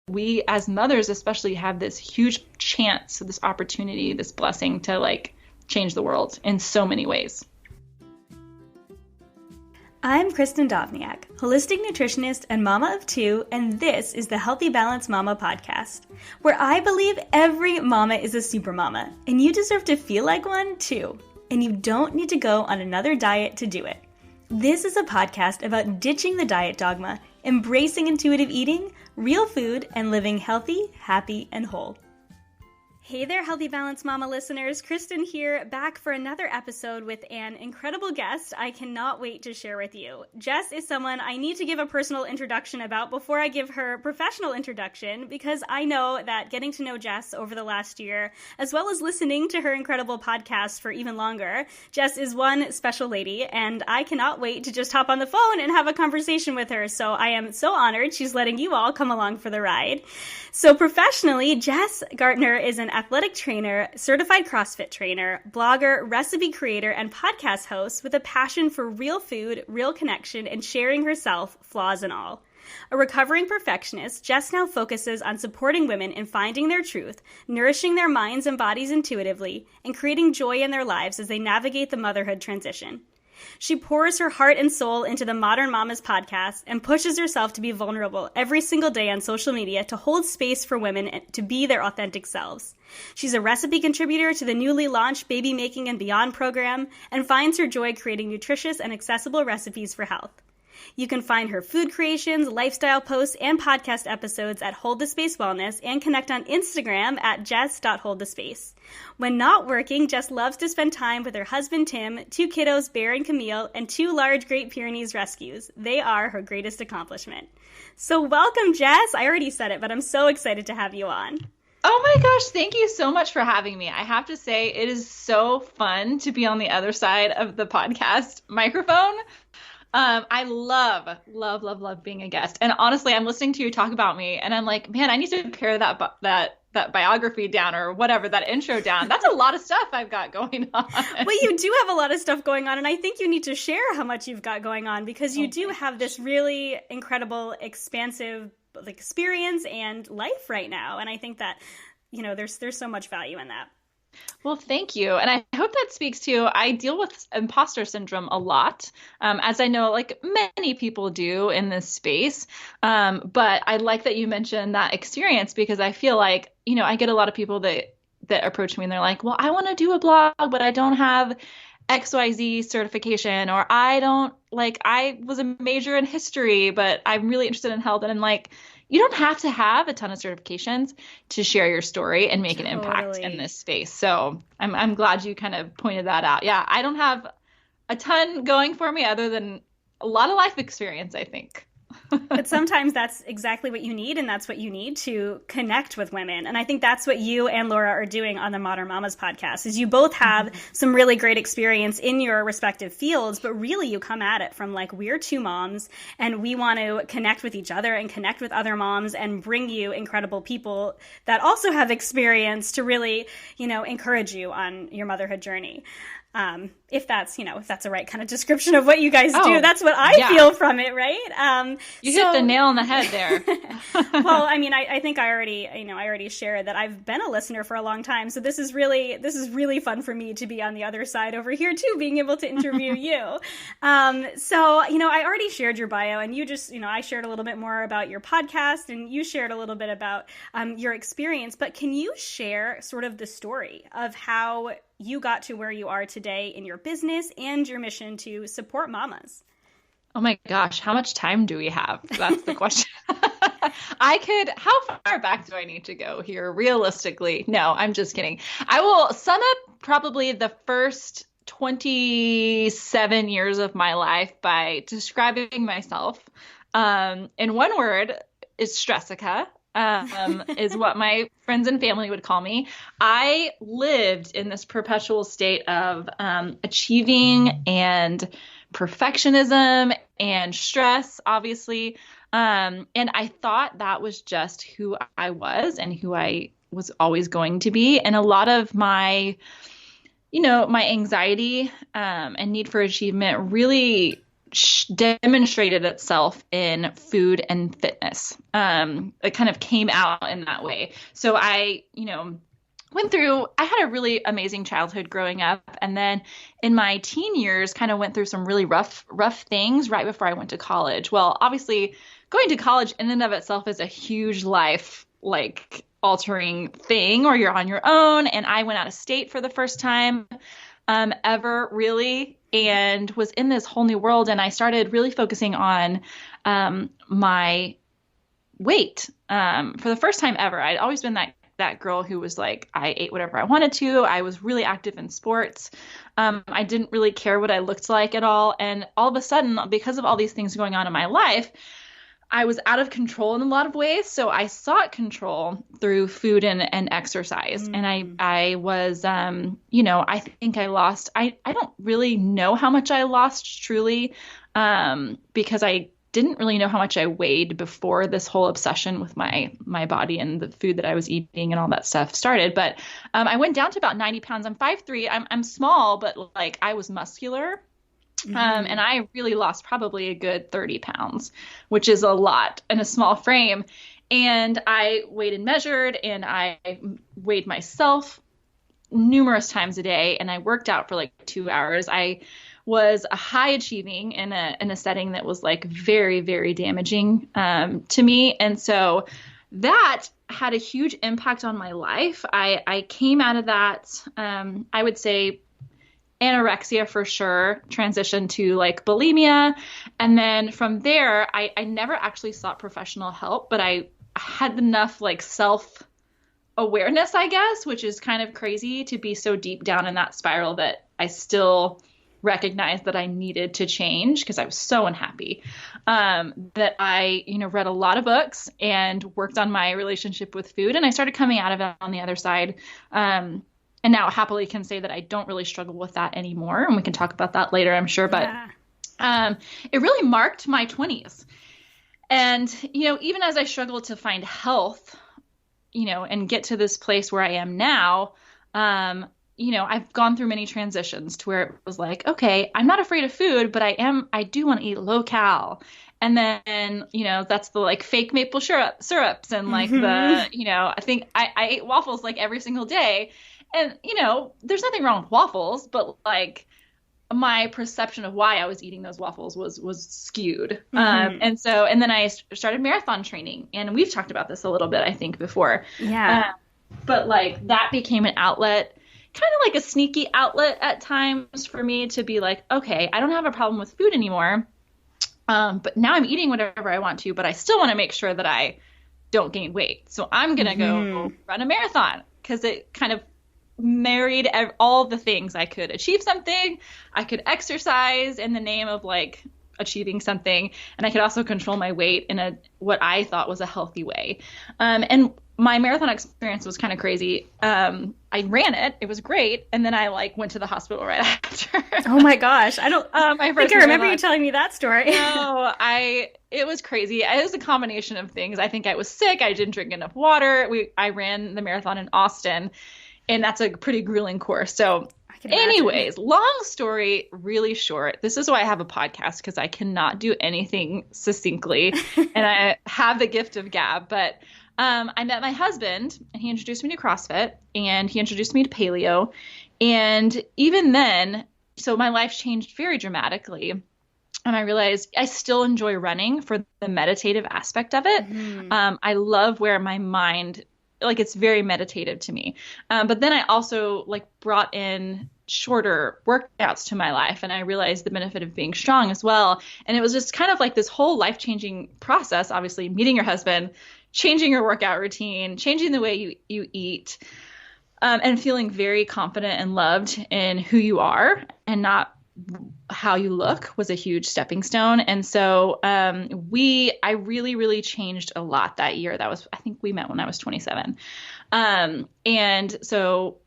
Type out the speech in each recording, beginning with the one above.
we as mothers especially have this huge chance, this opportunity, this blessing to like change the world in so many ways. I'm Kristin Dovbniak, holistic nutritionist and mama of two, and this is the Healthy Balance Mama podcast, where I believe every mama is a super mama, and you deserve to feel like one too, and you don't need to go on another diet to do it. This is a podcast about ditching the diet dogma, embracing intuitive eating, real food, and living healthy, happy, and whole. Hey there, Healthy Balance Mama listeners. Kristin here, back for another episode with an incredible guest I cannot wait to share with you. Jess is someone I need to give a personal introduction about before I give her professional introduction, because I know that getting to know Jess over the last year, as well as listening to her incredible podcast for even longer, Jess is one special lady, and I cannot wait to just hop on the phone and have a conversation with her. So I am so honored she's letting you all come along for the ride. So professionally, Jess Gaertner is an athletic trainer, certified CrossFit trainer, blogger, recipe creator, and podcast host with a passion for real food, real connection, and sharing herself, flaws and all. A recovering perfectionist, Jess now focuses on supporting women in finding their truth, nourishing their minds and bodies intuitively, and creating joy in their lives as they navigate the motherhood transition. She pours her heart and soul into the Modern Mamas podcast and pushes herself to be vulnerable every single day on social media to hold space for women to be their authentic selves. She's a recipe contributor to the newly launched Baby Making and Beyond program and finds her joy creating nutritious and accessible recipes for health. You can find her food creations, lifestyle posts, and podcast episodes at Hold the Space Wellness and connect on Instagram at jess.holdthespace. When not working, Jess loves to spend time with her husband, Tim, 2 kiddos, Bear and Camille, and 2 large Great Pyrenees rescues. They are her greatest accomplishment. So welcome, Jess. I already said it, but I'm so excited to have you on. Oh my gosh, thank you so much for having me. I have to say, it is so fun to be on the other side of the podcast microphone. I love being a guest. And honestly, I'm listening to you talk about me and I'm like, man, I need to pare that biography down or whatever, that intro down. That's a lot of stuff I've got going on. Well, you do have a lot of stuff going on. And I think you need to share how much you've got going on because you do have this really incredible, expansive experience and life right now. And I think that, you know, there's so much value in that. Well, thank you. And I hope that speaks to, I deal with imposter syndrome a lot, as I know, like many people do in this space. But I like that you mentioned that experience because I feel like, you know, I get a lot of people that approach me and they're like, well, I want to do a blog, but I don't have XYZ certification, or I was a major in history, but I'm really interested in health. And I'm like, you don't have to have a ton of certifications to share your story and make an impact in this space. So I'm glad you kind of pointed that out. Yeah, I don't have a ton going for me other than a lot of life experience, I think. But sometimes that's exactly what you need, and that's what you need to connect with women. And I think that's what you and Laura are doing on the Modern Mamas podcast, is you both have some really great experience in your respective fields, but really you come at it from like, we're 2 moms, and we want to connect with each other and connect with other moms and bring you incredible people that also have experience to really, you know, encourage you on your motherhood journey. If that's the right kind of description of what you guys do, that's what I feel from it, right? You hit the nail on the head there. Well, I mean, I think I already shared that I've been a listener for a long time. So this is really fun for me to be on the other side over here too, being able to interview you. So, you know, I already shared your bio and you just, you know, I shared a little bit more about your podcast and you shared a little bit about, your experience, but can you share sort of the story of how you got to where you are today in your business and your mission to support mamas? Oh my gosh, how much time do we have? That's the question. How far back do I need to go here realistically? No, I'm just kidding. I will sum up probably the first 27 years of my life by describing myself in one word is Stressica. Is what my friends and family would call me. I lived in this perpetual state of achieving and perfectionism and stress, obviously. And I thought that was just who I was and who I was always going to be. And a lot of my, you know, my anxiety and need for achievement really demonstrated itself in food and fitness. It kind of came out in that way. So I I had a really amazing childhood growing up. And then in my teen years, kind of went through some really rough things right before I went to college. Well, obviously going to college in and of itself is a huge life, like altering thing, or you're on your own. And I went out of state for the first time ever, really, and was in this whole new world. And I started really focusing on my weight for the first time ever. I'd always been that girl who was like, I ate whatever I wanted to. I was really active in sports. I didn't really care what I looked like at all. And all of a sudden, because of all these things going on in my life, I was out of control in a lot of ways. So I sought control through food and exercise. And I was, I think I lost, I don't really know how much I lost truly, because I didn't really know how much I weighed before this whole obsession with my body and the food that I was eating and all that stuff started. But I went down to about 90 pounds. I'm 5'3". I'm small, but like I was muscular. And I really lost probably a good 30 pounds, which is a lot in a small frame. And I weighed and measured, and I weighed myself numerous times a day, and I worked out for like 2 hours. I was high achieving in a setting that was like very, very damaging to me. And so that had a huge impact on my life. I came out of that, I would say anorexia for sure, transitioned to like bulimia. And then from there, I never actually sought professional help, but I had enough like self-awareness, I guess, which is kind of crazy to be so deep down in that spiral that I still recognized that I needed to change because I was so unhappy, that I, read a lot of books and worked on my relationship with food. And I started coming out of it on the other side. And now happily can say that I don't really struggle with that anymore. And we can talk about that later, I'm sure. But it really marked my 20s. And, even as I struggled to find health, and get to this place where I am now, I've gone through many transitions to where it was like, okay, I'm not afraid of food, but I do want to eat low cal. And then, that's the like fake maple syrups and like I think I ate waffles like every single day. And, there's nothing wrong with waffles, but like my perception of why I was eating those waffles was skewed. And then I started marathon training, and we've talked about this a little bit, I think, before. Yeah. But like that became an outlet, kind of like a sneaky outlet at times for me to be like, okay, I don't have a problem with food anymore. But now I'm eating whatever I want to, but I still want to make sure that I don't gain weight. So I'm going to go run a marathon, because it kind of married all the things. I could achieve something, I could exercise in the name of like achieving something, and I could also control my weight in what I thought was a healthy way. And my marathon experience was kind of crazy. I ran it. It was great. And then I like went to the hospital right after. Oh my gosh. I think I remember you telling me that story. No, it was crazy. It was a combination of things. I think I was sick. I didn't drink enough water. I ran the marathon in Austin, and that's a pretty grueling course. So anyways, long story, really short. This is why I have a podcast, because I cannot do anything succinctly, and I have the gift of gab. But I met my husband, and he introduced me to CrossFit, and he introduced me to paleo. And even then, so my life changed very dramatically. And I realized I still enjoy running for the meditative aspect of it. I love where my mind, like, it's very meditative to me. But then I also like brought in shorter workouts to my life, and I realized the benefit of being strong as well. And it was just kind of like this whole life-changing process, obviously meeting your husband, changing your workout routine, changing the way you eat, and feeling very confident and loved in who you are and not how you look was a huge stepping stone. And so I really, really changed a lot that year. I think we met when I was 27. And so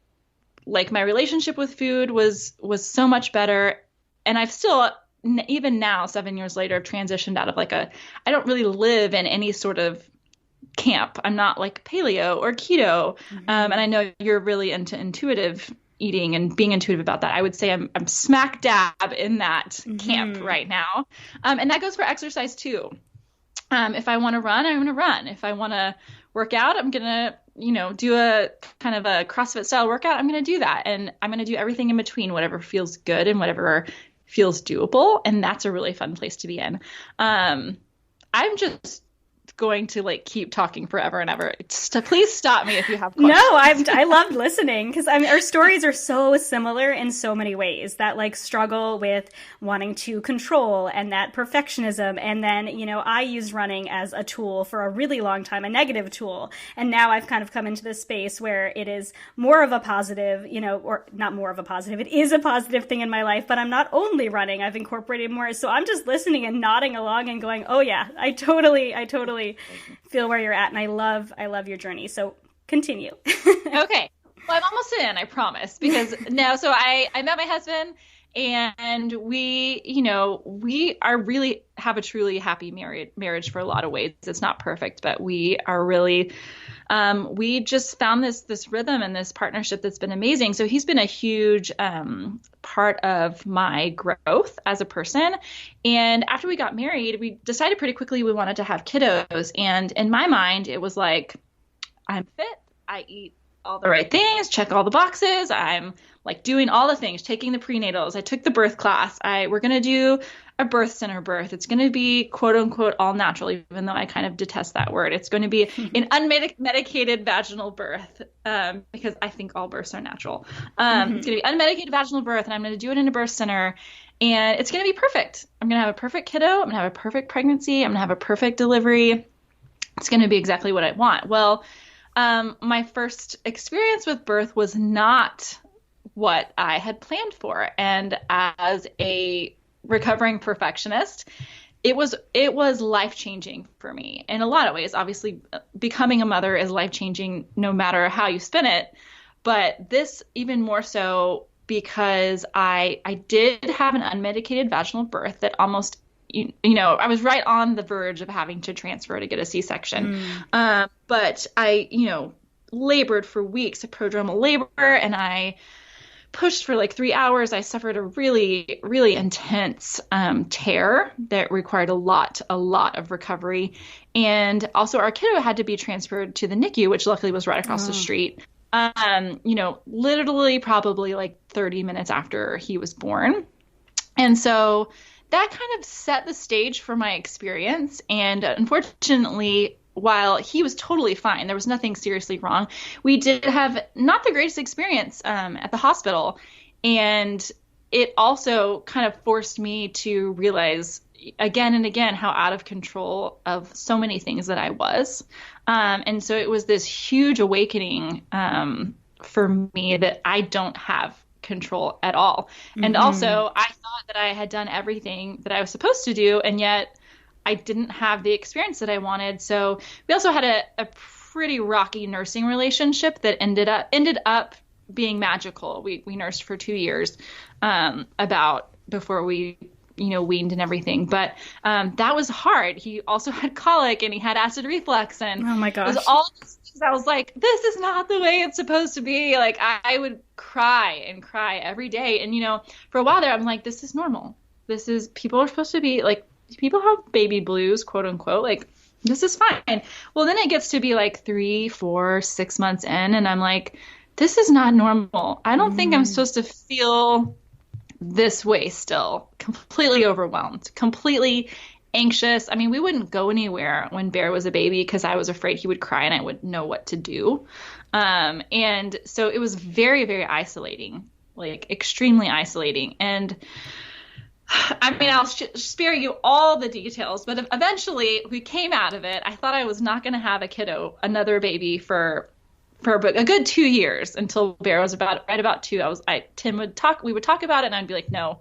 like my relationship with food was so much better. And I've still, even now, 7 years later, transitioned out of I don't really live in any sort of camp. I'm not like paleo or keto. And I know you're really into intuitive eating and being intuitive about that, I would say I'm smack dab in that camp right now. And that goes for exercise too. If I want to run, I'm going to run. If I want to work out, I'm going to, do a kind of a CrossFit style workout. I'm going to do that. And I'm going to do everything in between, whatever feels good and whatever feels doable. And that's a really fun place to be in. I'm just going to like keep talking forever and ever. Please stop me if you have questions. No, I loved listening because our stories are so similar in so many ways. That like struggle with wanting to control and that perfectionism, and then I used running as a tool for a really long time, a negative tool, and now I've kind of come into this space where it is more of a positive, or not more of a positive. It is a positive thing in my life, but I'm not only running. I've incorporated more, so I'm just listening and nodding along and going, "Oh yeah, I totally feel where you're at," and I love your journey. So continue. Okay. Well, I'm almost in, I promise, because now, so I met my husband, and we are really have a truly happy marriage for a lot of ways. It's not perfect, but we are really, we just found this rhythm and this partnership that's been amazing. So he's been a huge part of my growth as a person. And after we got married, we decided pretty quickly we wanted to have kiddos. And in my mind, it was like, I'm fit, I eat all the right things, check all the boxes. I'm like doing all the things, taking the prenatals. I took the birth class. We're going to do a birth center birth. It's going to be quote unquote all natural, even though I kind of detest that word. It's going to be an unmedicated vaginal birth, because I think all births are natural. It's going to be unmedicated vaginal birth, and I'm going to do it in a birth center, and it's going to be perfect. I'm going to have a perfect kiddo. I'm going to have a perfect pregnancy. I'm going to have a perfect delivery. It's going to be exactly what I want. Well, my first experience with birth was not what I had planned for. And as a recovering perfectionist, it was life-changing for me in a lot of ways. Obviously, becoming a mother is life-changing no matter how you spin it. But this even more so because I did have an unmedicated vaginal birth that almost, I was right on the verge of having to transfer to get a C-section. But I, labored for weeks of prodromal labor, and I pushed for like 3 hours. I suffered a really, really intense tear that required a lot of recovery. And also our kiddo had to be transferred to the NICU, which luckily was right across the street. Literally probably like 30 minutes after he was born. And so that kind of set the stage for my experience. And unfortunately, while he was totally fine, there was nothing seriously wrong, we did have not the greatest experience at the hospital. And it also kind of forced me to realize again and again how out of control of so many things that I was. And so it was this huge awakening for me that I don't have control at all. And also I thought that I had done everything that I was supposed to do, and yet I didn't have the experience that I wanted. So we also had a pretty rocky nursing relationship that ended up being magical. We nursed for 2 years before we weaned and everything. But that was hard. He also had colic, and he had acid reflux, and oh my gosh, it was all these things. I was like, this is not the way it's supposed to be. Like I would cry and cry every day. And for a while there, I'm like, this is normal. People are supposed to be like, people have baby blues, quote unquote, like this is fine. Well, then it gets to be like 3, 4, 6 months in, and I'm like, this is not normal. I don't think I'm supposed to feel this way still. Completely overwhelmed, completely anxious. I mean, we wouldn't go anywhere when Bear was a baby because I was afraid he would cry and I wouldn't know what to do. And so it was very, very isolating, like extremely isolating. And I mean, I'll spare you all the details, but eventually we came out of it. I thought I was not going to have another baby for a good 2 years until Bear was right about 2. We would talk about it, and I'd be like, no,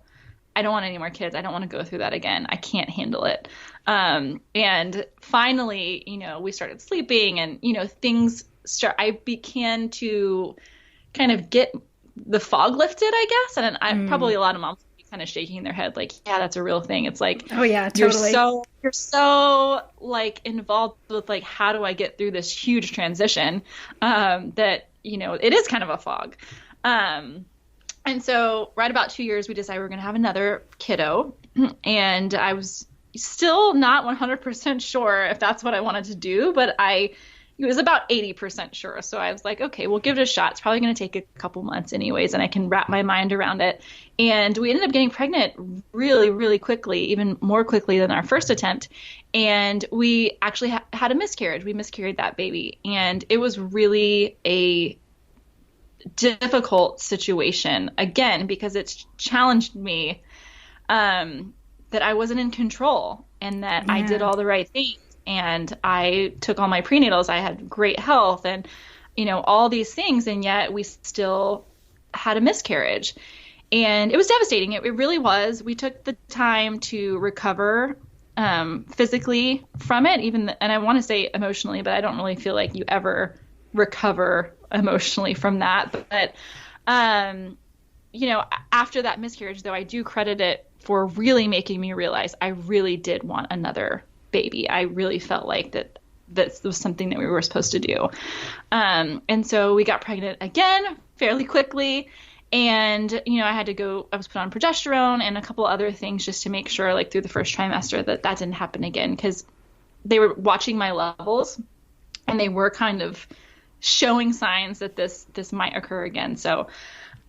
I don't want any more kids. I don't want to go through that again. I can't handle it. And finally, we started sleeping, and, I began to kind of get the fog lifted, I guess. And probably a lot of moms kind of shaking their head like, yeah, that's a real thing. It's like, oh yeah, totally. You're so like involved with like, how do I get through this huge transition that, it is kind of a fog. And so right about 2 years, we decided we were going to have another kiddo. And I was still not 100% sure if that's what I wanted to do, but it was about 80% sure. So I was like, okay, we'll give it a shot. It's probably going to take a couple months anyways, and I can wrap my mind around it. And we ended up getting pregnant really, really quickly, even more quickly than our first attempt. And we actually had a miscarriage. We miscarried that baby. And it was really a difficult situation, again, because it's challenged me that I wasn't in control and that I did all the right things. And I took all my prenatals. I had great health and, all these things. And yet we still had a miscarriage. And it was devastating. It really was. We took the time to recover physically from it, and I want to say emotionally, but I don't really feel like you ever recover emotionally from that. But, after that miscarriage, though, I do credit it for really making me realize I really did want another baby. I really felt like that was something that we were supposed to do. And so we got pregnant again fairly quickly. And, I was put on progesterone and a couple other things just to make sure, like through the first trimester, that didn't happen again, because they were watching my levels and they were kind of showing signs that this might occur again. So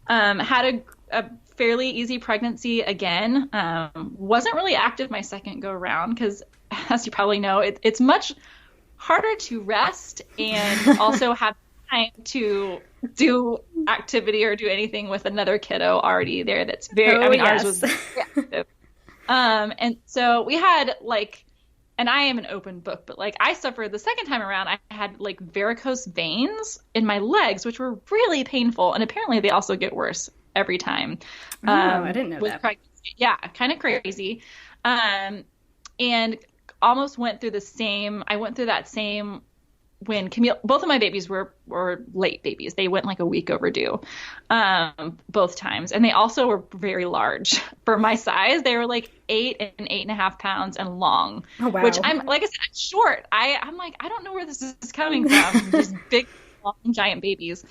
had a fairly easy pregnancy again. Wasn't really active my second go around because, as you probably know, it's much harder to rest and also have time to do activity or do anything with another kiddo already there. That's very, ours was very active. And so we had and I am an open book, but I suffered the second time around. I had varicose veins in my legs, which were really painful. And apparently they also get worse every time. Oh, I didn't know that. Pregnancy. Yeah, kind of crazy. And almost went through I went through that same when Camille, both of my babies were late babies. They went a week overdue, both times. And they also were very large for my size. They were 8 and 8.5 pounds and long, which I'm, like I said, I'm short. I'm I don't know where this is coming from. Just big, long, giant babies.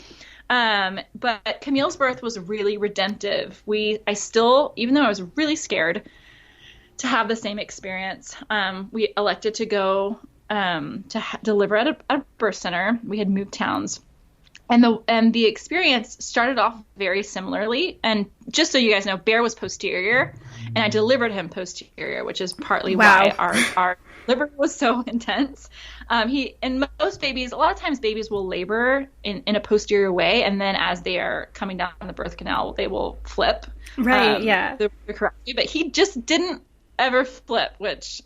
But Camille's birth was really redemptive. I still, even though I was really scared to have the same experience, we elected to go deliver at a birth center. We had moved towns, and the experience started off very similarly. And just so you guys know, Bear was posterior, and I delivered him posterior, which is partly why our delivery was so intense. And most babies, a lot of times babies will labor in a posterior way, and then as they are coming down the birth canal, they will flip. Right. Yeah. Correctly, but he just didn't ever flip, which.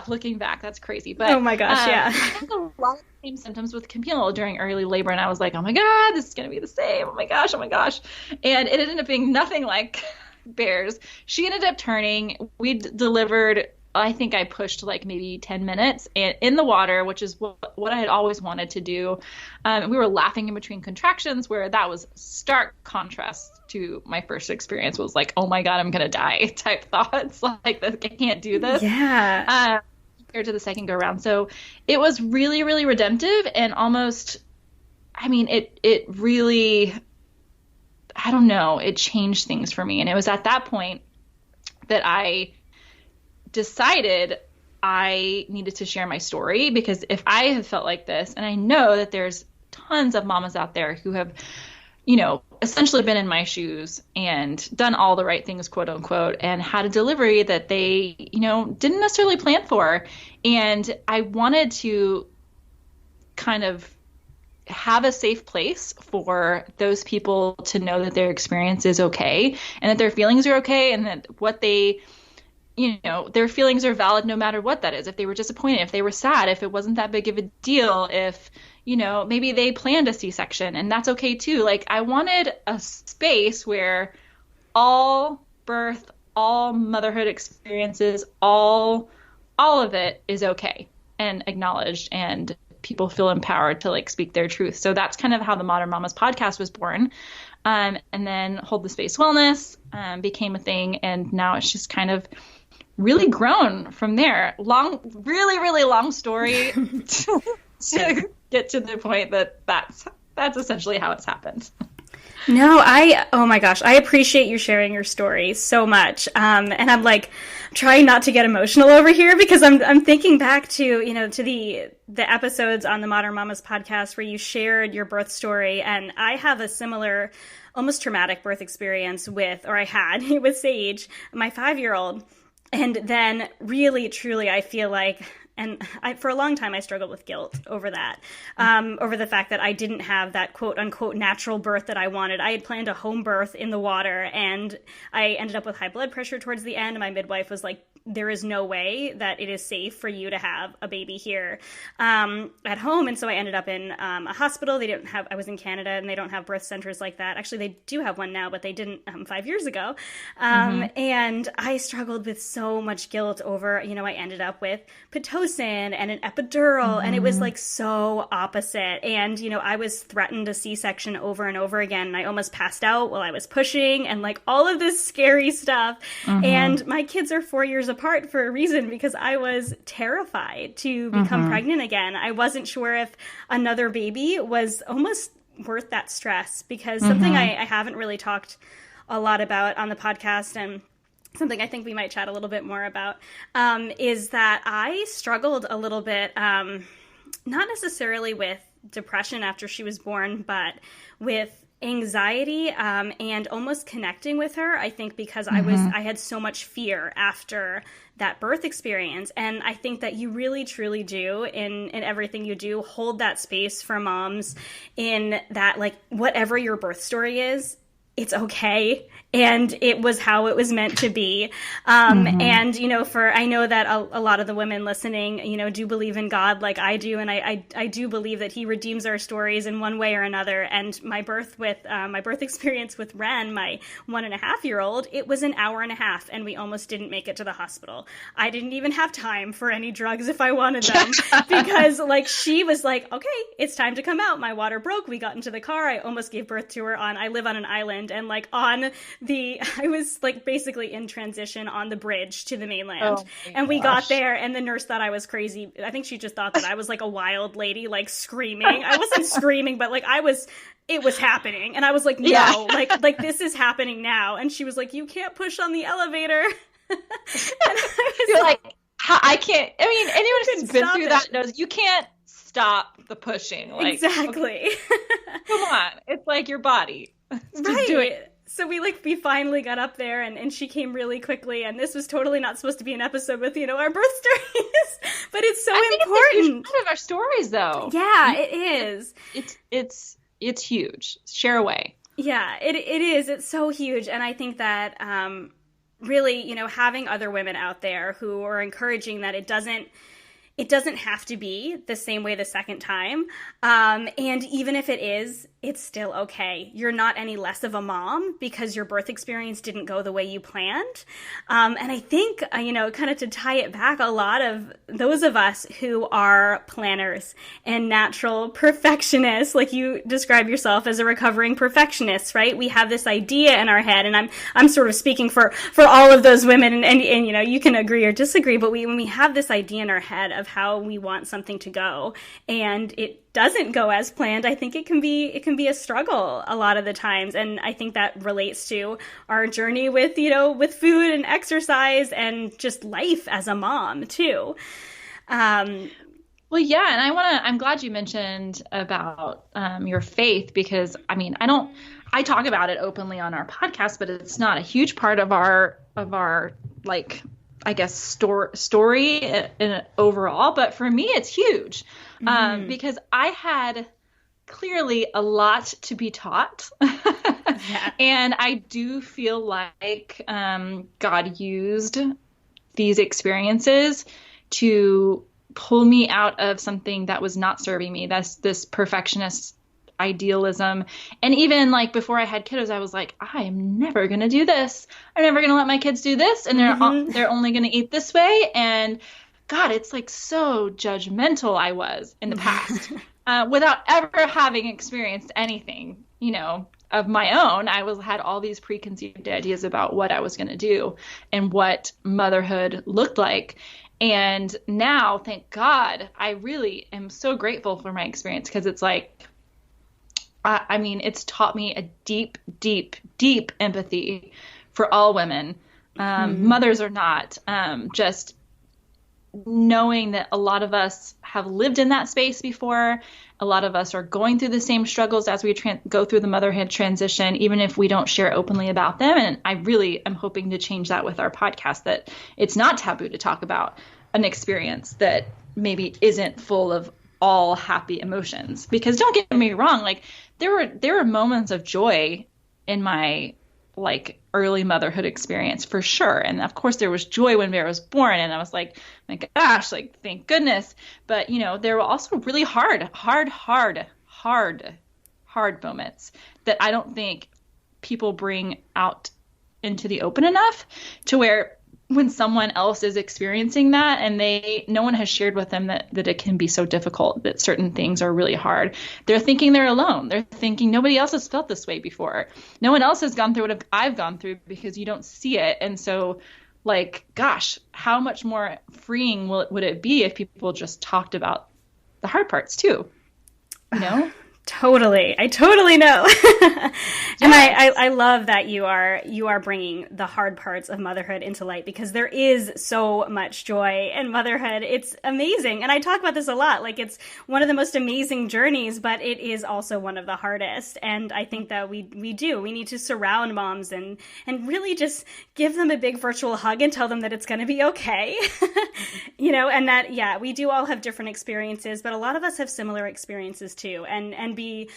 Looking back, that's crazy. But oh my gosh, yeah. I had a lot of the same symptoms with Camille during early labor, and I was like, oh my God, this is going to be the same. Oh my gosh. And it ended up being nothing like Bear's. She ended up turning. We delivered, I think I pushed maybe 10 minutes in the water, which is what I had always wanted to do. We were laughing in between contractions, where that was stark contrast to my first experience. Was oh my God, I'm going to die type thoughts. I can't do this. Yeah. Compared to the second go around. So it was really, really redemptive, and almost, it really, I don't know, it changed things for me. And it was at that point that I decided I needed to share my story, because if I have felt like this, and I know that there's tons of mamas out there who have, essentially been in my shoes and done all the right things, quote unquote, and had a delivery that they, didn't necessarily plan for. And I wanted to kind of have a safe place for those people to know that their experience is okay, and that their feelings are okay, and that what they, their feelings are valid no matter what that is. If they were disappointed, if they were sad, if it wasn't that big of a deal, if, maybe they planned a C-section, and that's okay too. I wanted a space where all birth, all motherhood experiences, all of it is okay and acknowledged, and people feel empowered to speak their truth. So that's kind of how the Modern Mamas podcast was born. And then Hold the Space Wellness became a thing, and now it's just kind of really grown from there. Really, really long story to get to the point that that's essentially how it's happened. Oh my gosh, I appreciate you sharing your story so much. And I'm like trying not to get emotional over here because I'm thinking back to, to the episodes on the Modern Mamas podcast where you shared your birth story. And I have a similar, almost traumatic birth experience with Sage, my 5-year-old. And then really, truly, I feel like, for a long time, I struggled with guilt over that, over the fact that I didn't have that quote unquote natural birth that I wanted. I had planned a home birth in the water, and I ended up with high blood pressure towards the end. My midwife was like, there is no way that it is safe for you to have a baby here at home. And so I ended up in a hospital. I was in Canada, and they don't have birth centers like that. Actually, they do have one now, but they didn't 5 years ago. And I struggled with so much guilt over, I ended up with Pitocin and an epidural, and it was like so opposite. And, I was threatened a C-section over and over again. And I almost passed out while I was pushing, and like all of this scary stuff. And my kids are 4 years apart for a reason, because I was terrified to become pregnant again. I wasn't sure if another baby was almost worth that stress, because something I haven't really talked a lot about on the podcast, and something I think we might chat a little bit more about, is that I struggled a little bit, not necessarily with depression after she was born, but with anxiety and almost connecting with her. I think because I had so much fear after that birth experience. And I think that you really, truly do in everything you do, hold that space for moms in that, like, whatever your birth story is, it's okay. And it was how it was meant to be. And, I know that a lot of the women listening, do believe in God like I do. And I do believe that he redeems our stories in one way or another. And my birth experience with Ren, my 1.5-year-old, it was an hour and a half, and we almost didn't make it to the hospital. I didn't even have time for any drugs if I wanted them, because like, she was like, okay, it's time to come out. My water broke. We got into the car. I almost gave birth to her I live on an island, and like I was like basically in transition on the bridge to the mainland, and we got there, and the nurse thought I was crazy. I think she just thought that I was like a wild lady, like screaming. I wasn't screaming, but like it was happening. And I was like, no, like this is happening now. And she was like, you can't push on the elevator. And You're like, I can't, I mean, anyone who's been through that knows you can't stop the pushing. Like, exactly. Okay, come on. It's like your body. It's just doing it. So we finally got up there, and she came really quickly, and this was totally not supposed to be an episode with, our birth stories, but it's so important. It's part of our stories, though. Yeah, it is. It's huge. Share away. Yeah, it is. It's so huge. And I think that really, having other women out there who are encouraging that it doesn't have to be the same way the second time. And even if it is, it's still okay. You're not any less of a mom because your birth experience didn't go the way you planned. And I think, kind of to tie it back, a lot of those of us who are planners and natural perfectionists, like you describe yourself as a recovering perfectionist, right? We have this idea in our head, and I'm sort of speaking for all of those women, and you can agree or disagree, but when we have this idea in our head of how we want something to go, and it doesn't go as planned, I think it can be a struggle a lot of the times. And I think that relates to our journey with, with food and exercise and just life as a mom too. Well, yeah. And I'm glad you mentioned about your faith, because I talk about it openly on our podcast, but it's not a huge part of our like, I guess, story in overall. But for me, it's huge because I had clearly a lot to be taught. Yeah. And I do feel like God used these experiences to pull me out of something that was not serving me. That's this perfectionist idealism. And even like before I had kiddos, I was like, I am never going to do this. I'm never going to let my kids do this. And they're only going to eat this way. And God, it's like so judgmental I was in the past without ever having experienced anything, of my own. I had all these preconceived ideas about what I was going to do and what motherhood looked like. And now, thank God, I really am so grateful for my experience, because it's like, I mean, it's taught me a deep, deep, deep empathy for all women, mothers or not. Just knowing that a lot of us have lived in that space before. A lot of us are going through the same struggles as we go through the motherhood transition, even if we don't share openly about them. And I really am hoping to change that with our podcast, that it's not taboo to talk about an experience that maybe isn't full of all happy emotions. Because don't get me wrong, like there were moments of joy in my like early motherhood experience for sure. And of course there was joy when Vera was born, and I was like, my gosh, like thank goodness. But there were also really hard moments that I don't think people bring out into the open enough, to where when someone else is experiencing that and no one has shared with them that it can be so difficult, that certain things are really hard, they're thinking they're alone. They're thinking nobody else has felt this way before. No one else has gone through what I've gone through, because you don't see it. And so like, gosh, how much more freeing would it be if people just talked about the hard parts too? Totally. I totally know. And I love that you are bringing the hard parts of motherhood into light, because there is so much joy in motherhood. It's amazing. And I talk about this a lot. Like, it's one of the most amazing journeys, but it is also one of the hardest. And I think that we need to surround moms and really just give them a big virtual hug and tell them that it's going to be okay. And that, yeah, we do all have different experiences, but a lot of us have similar experiences too. And be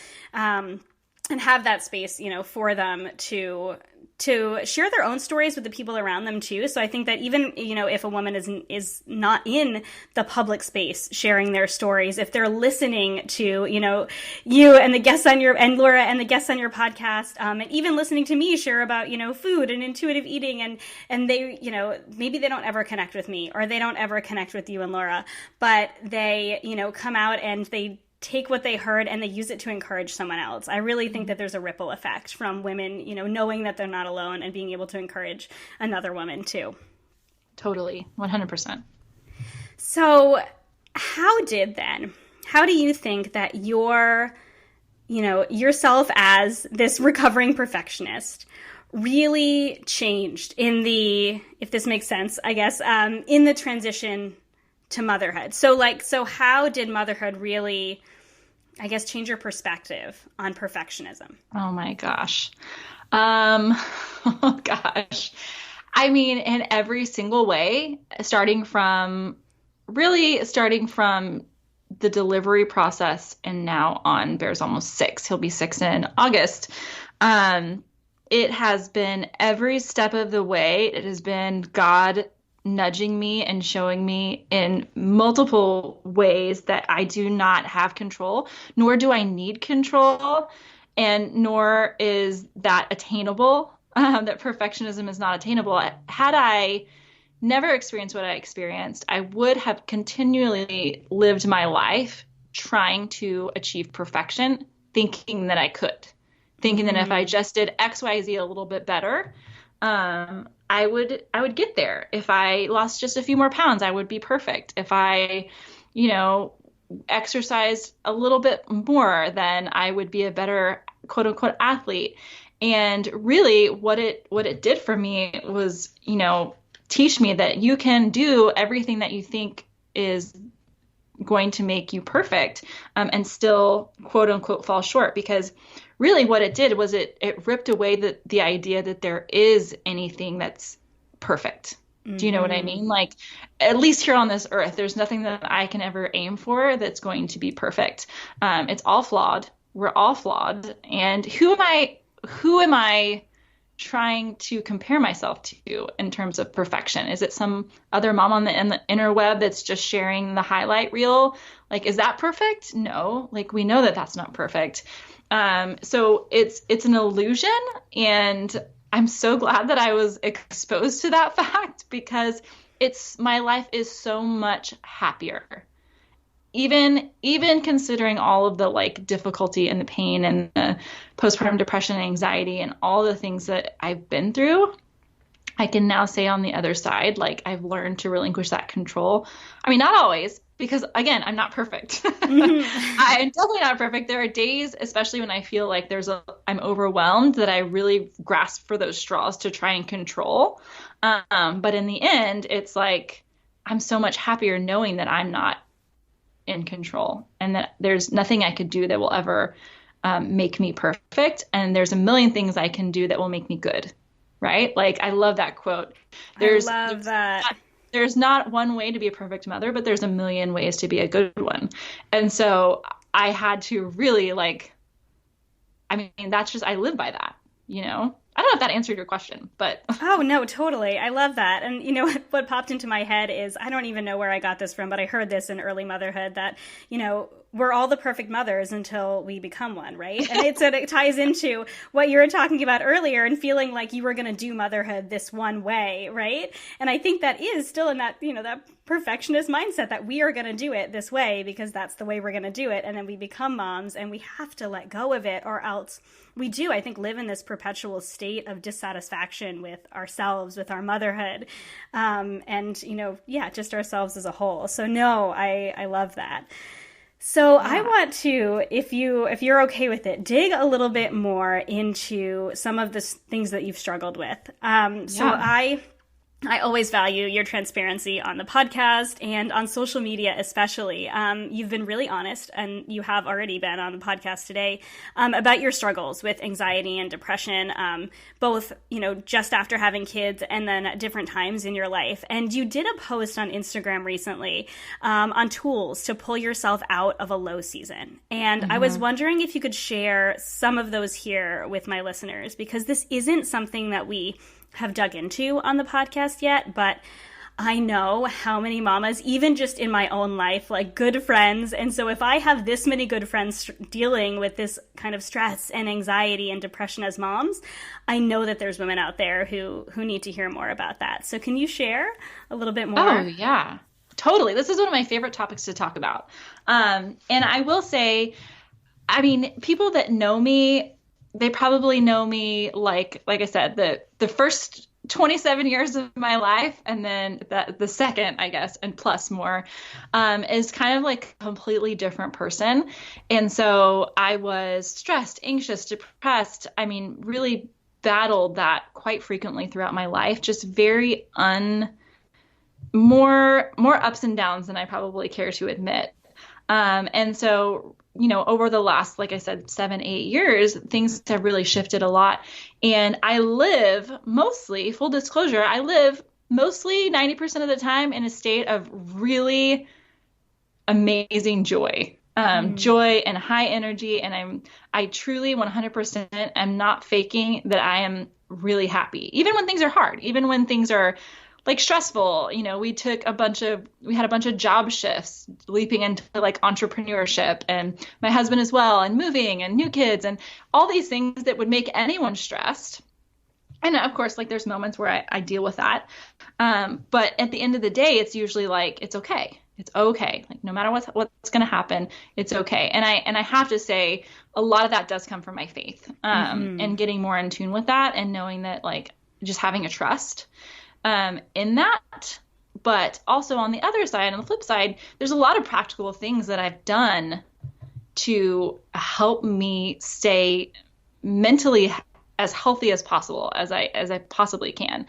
and have that space, for them to share their own stories with the people around them too. So I think that even, if a woman is not in the public space sharing their stories, if they're listening to, you and the guests and Laura and the guests on your podcast, and even listening to me share about, food and intuitive eating, and they, maybe they don't ever connect with me, or they don't ever connect with you and Laura, but they, come out and they take what they heard and they use it to encourage someone else. I really think that there's a ripple effect from women, knowing that they're not alone and being able to encourage another woman too. Totally. 100%. So how do you think that yourself as this recovering perfectionist really changed if this makes sense, I guess, in the transition to motherhood? So how did motherhood really, I guess, change your perspective on perfectionism? Oh my gosh. Oh gosh. I mean, in every single way, starting from the delivery process and now on. Bear's almost 6. He'll be 6 in August. It has been every step of the way. It has been God nudging me and showing me in multiple ways that I do not have control, nor do I need control, and nor is that attainable, that perfectionism is not attainable. Had I never experienced what I experienced, I would have continually lived my life trying to achieve perfection, thinking that I could, thinking that if I just did X, Y, Z a little bit better, I would get there. If I lost just a few more pounds, I would be perfect. If I, exercised a little bit more, then I would be a better quote unquote athlete. And really what it did for me was, teach me that you can do everything that you think is going to make you perfect, and still quote unquote fall short. Because really what it did was it ripped away the idea that there is anything that's perfect. Do you know what I mean? Like, at least here on this earth, there's nothing that I can ever aim for that's going to be perfect. It's all flawed. We're all flawed. And who am I trying to compare myself to in terms of perfection? Is it some other mom on the interweb that's just sharing the highlight reel? Like, is that perfect? No, like, we know that that's not perfect. So it's an illusion, and I'm so glad that I was exposed to that fact, because my life is so much happier. Even considering all of the like difficulty and the pain and the postpartum depression and anxiety and all the things that I've been through, I can now say on the other side, like, I've learned to relinquish that control. I mean, not always, because again, I'm not perfect. Mm-hmm. I'm definitely not perfect. There are days, especially when I feel like I'm overwhelmed, that I really grasp for those straws to try and control. But in the end, it's like I'm so much happier knowing that I'm not in control and that there's nothing I could do that will ever make me perfect. And there's a million things I can do that will make me good. Right? Like, I love that quote. I love that. There's not one way to be a perfect mother, but there's a million ways to be a good one. And so I had to really that's just, I live by that, you know? I don't know if that answered your question, but. Oh, no, totally. I love that. And you know, what popped into my head is, I don't even know where I got this from, but I heard this in early motherhood that, you know, we're all the perfect mothers until we become one, right? And it ties into what you were talking about earlier and feeling like you were going to do motherhood this one way, right? And I think that is still in that, you know, that perfectionist mindset that we are going to do it this way because that's the way we're going to do it. And then we become moms and we have to let go of it, or else we do, I think, live in this perpetual state of dissatisfaction with ourselves, with our motherhood, and, you know, yeah, just ourselves as a whole. So no, I love that. So yeah. I want to, if you're okay with it, dig a little bit more into some of the things that you've struggled with. So I always value your transparency on the podcast and on social media, especially. You've been really honest, and you have already been on the podcast today, about your struggles with anxiety and depression, both, you know, just after having kids and then at different times in your life. And you did a post on Instagram recently on tools to pull yourself out of a low season. And I was wondering if you could share some of those here with my listeners, because this isn't something that we have dug into on the podcast yet, but I know how many mamas, even just in my own life, like good friends. And so if I have this many good friends dealing with this kind of stress and anxiety and depression as moms, I know that there's women out there who need to hear more about that. So can you share a little bit more? Oh, yeah, totally. This is one of my favorite topics to talk about. And I will say, I mean, people that know me, they probably know me, like I said, the first 27 years of my life, and then the second, I guess, and plus more, is kind of like a completely different person. And so I was stressed, anxious, depressed. I mean, really battled that quite frequently throughout my life, just very more ups and downs than I probably care to admit. And so, you know, over the last, like I said, 7-8 years, things have really shifted a lot. And I live mostly, full disclosure, I live mostly 90% of the time in a state of really amazing joy, joy and high energy. And I truly 100% am not faking that I am really happy, even when things are hard, even when things are like stressful. You know, we had a bunch of job shifts leaping into like entrepreneurship, and my husband as well, and moving and new kids and all these things that would make anyone stressed. And of course, like there's moments where I deal with that. But at the end of the day, it's usually like, it's okay. It's okay. Like no matter what's going to happen, it's okay. And I have to say a lot of that does come from my faith, and getting more in tune with that and knowing that, like, just having a trust in that. But also on the other side, on the flip side, there's a lot of practical things that I've done to help me stay mentally as healthy as possible, as I possibly can,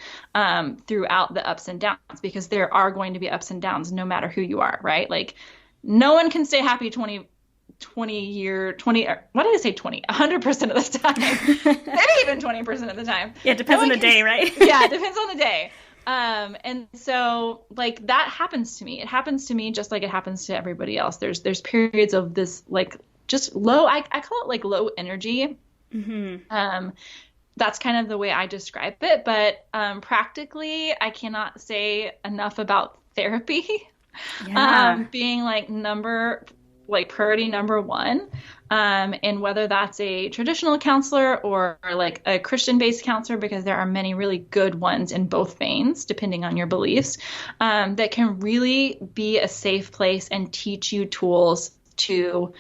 throughout the ups and downs, because there are going to be ups and downs no matter who you are, right? Like no one can stay happy 100% of the time, maybe even 20% of the time. Yeah, it depends on the day, right? Yeah, it depends on the day. And so like that happens to me. It happens to me just like it happens to everybody else. There's periods of this, like, just low, I call it like low energy. That's kind of the way I describe it. But practically, I cannot say enough about therapy. Yeah. Being like priority number one. And whether that's a traditional counselor or like a Christian-based counselor, because there are many really good ones in both veins, depending on your beliefs, that can really be a safe place and teach you tools to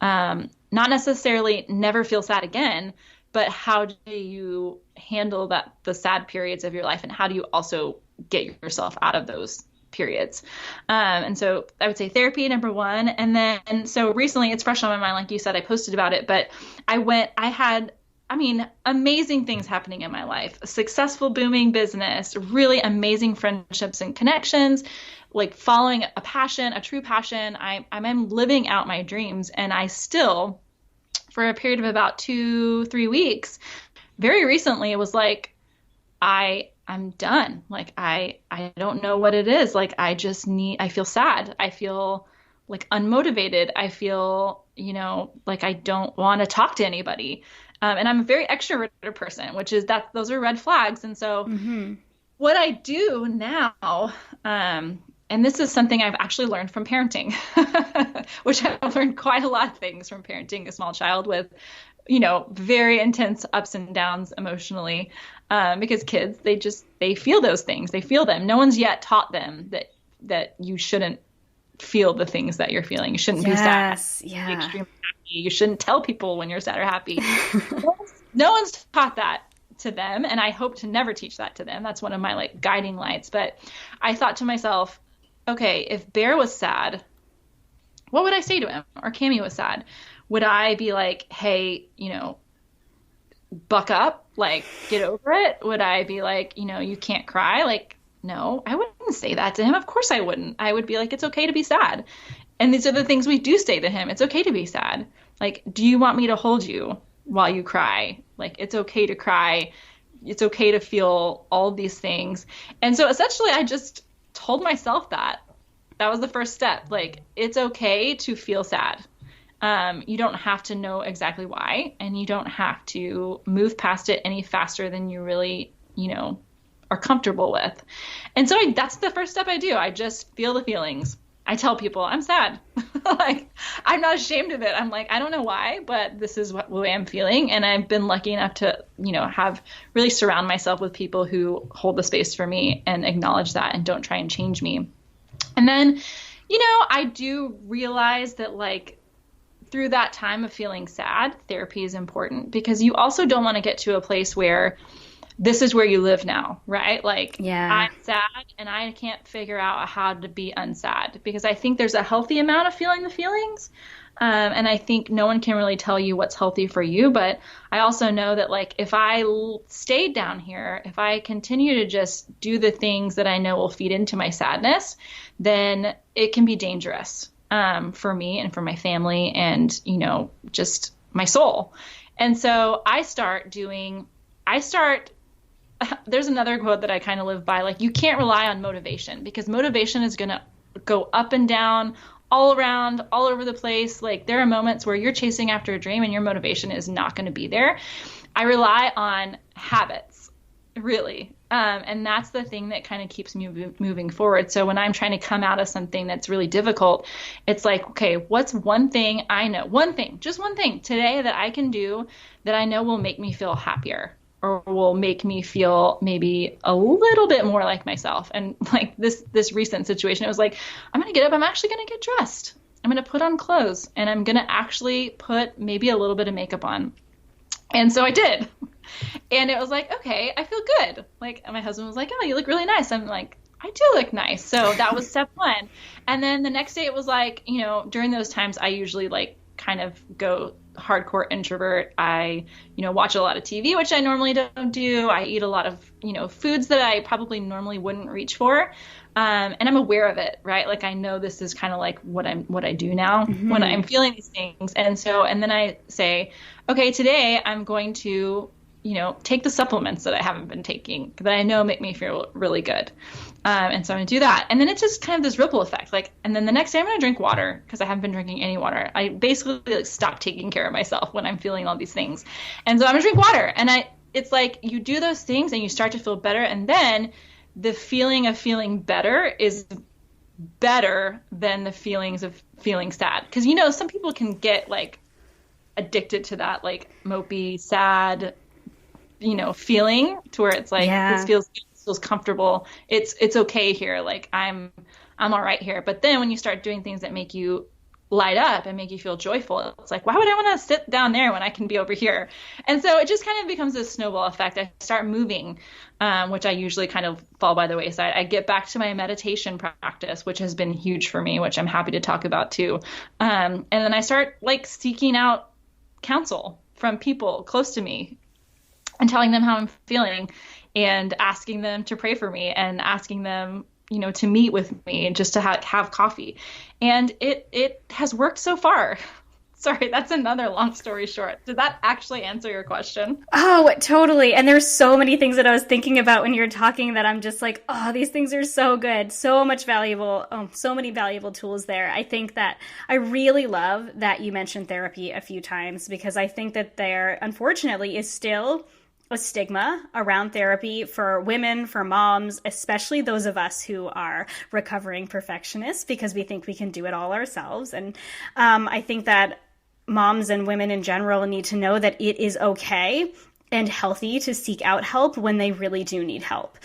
not necessarily never feel sad again, but how do you handle the sad periods of your life, and how do you also get yourself out of those periods. And so I would say therapy, number one. And then, so recently it's fresh on my mind. Like you said, I posted about it, but I had, amazing things happening in my life, a successful, booming business, really amazing friendships and connections, like following a passion, a true passion. I'm living out my dreams. And I still, for a period of about 2-3 weeks, very recently, it was like, I'm done. Like, I don't know what it is. Like, I feel sad. I feel like unmotivated. I feel, like I don't want to talk to anybody. And I'm a very extroverted person, which is those are red flags. And so what I do now, and this is something I've actually learned from parenting, which I've learned quite a lot of things from parenting a small child with, very intense ups and downs emotionally, because kids, they feel those things. They feel them. No one's yet taught them that you shouldn't feel the things that you're feeling. You shouldn't be sad. Yeah. Be extremely happy. You shouldn't tell people when you're sad or happy. No one's taught that to them, and I hope to never teach that to them. That's one of my like guiding lights. But I thought to myself, okay, if Bear was sad, what would I say to him? Or Cammy was sad. Would I be like, hey, buck up, like, get over it? Would I be like, you can't cry? Like, no, I wouldn't say that to him. Of course I wouldn't. I would be like, it's okay to be sad. And these are the things we do say to him. It's okay to be sad. Like, do you want me to hold you while you cry? Like, it's okay to cry. It's okay to feel all of these things. And so essentially I just told myself that was the first step. Like, it's okay to feel sad. You don't have to know exactly why, and you don't have to move past it any faster than you really, are comfortable with. And so that's the first step I do. I just feel the feelings. I tell people I'm sad. Like, I'm not ashamed of it. I'm like, I don't know why, but this is what way I'm feeling. And I've been lucky enough to, have really surround myself with people who hold the space for me and acknowledge that and don't try and change me. And then, I do realize that, like, through that time of feeling sad, therapy is important, because you also don't want to get to a place where this is where you live now, right? Like, I'm sad and I can't figure out how to be unsad, because I think there's a healthy amount of feeling the feelings. And I think no one can really tell you what's healthy for you. But I also know that, like, if I stayed down here, if I continue to just do the things that I know will feed into my sadness, then it can be dangerous for me and for my family and, just my soul. And so there's another quote that I kind of live by, like, you can't rely on motivation, because motivation is going to go up and down, all around, all over the place. Like, there are moments where you're chasing after a dream and your motivation is not going to be there. I rely on habits, really. And that's the thing that kind of keeps me moving forward. So when I'm trying to come out of something that's really difficult, it's like, okay, what's one thing I know, just one thing today that I can do that I know will make me feel happier, or will make me feel maybe a little bit more like myself. And like this recent situation, it was like, I'm going to get up, I'm actually going to get dressed. I'm going to put on clothes, and I'm going to actually put maybe a little bit of makeup on. And so I did. And it was like, okay, I feel good. Like, my husband was like, oh, you look really nice. I'm like, I do look nice. So that was step one. And then the next day it was like, during those times, I usually like kind of go hardcore introvert. I, watch a lot of TV, which I normally don't do. I eat a lot of, foods that I probably normally wouldn't reach for. And I'm aware of it, right? Like, I know this is kind of like what I do now when I'm feeling these things. And then I say, okay, today I'm going to, take the supplements that I haven't been taking that I know make me feel really good. And so I'm going to do that. And then it's just kind of this ripple effect. Like, and then the next day I'm going to drink water, because I haven't been drinking any water. I basically stop taking care of myself when I'm feeling all these things. And so I'm going to drink water. And it's like, you do those things and you start to feel better. And then the feeling of feeling better is better than the feelings of feeling sad. Because, some people can get like addicted to that, like, mopey, sad, feeling, to where it's like, this feels comfortable. It's okay here. Like, I'm all right here. But then when you start doing things that make you light up and make you feel joyful. It's like, why would I want to sit down there when I can be over here? And so it just kind of becomes a snowball effect. I start moving, which I usually kind of fall by the wayside. I get back to my meditation practice, which has been huge for me, which I'm happy to talk about too. And then I start like seeking out counsel from people close to me and telling them how I'm feeling and asking them to pray for me and asking them, to meet with me and just to have coffee. And it has worked so far. Sorry, that's another long story short. Did that actually answer your question? Oh, totally. And there's so many things that I was thinking about when you were talking that I'm just like, oh, these things are so good. So many valuable tools there. I think that I really love that you mentioned therapy a few times, because I think that there, unfortunately, is still a stigma around therapy for women, for moms, especially those of us who are recovering perfectionists, because we think we can do it all ourselves. And I think that moms and women in general need to know that it is okay and healthy to seek out help when they really do need help,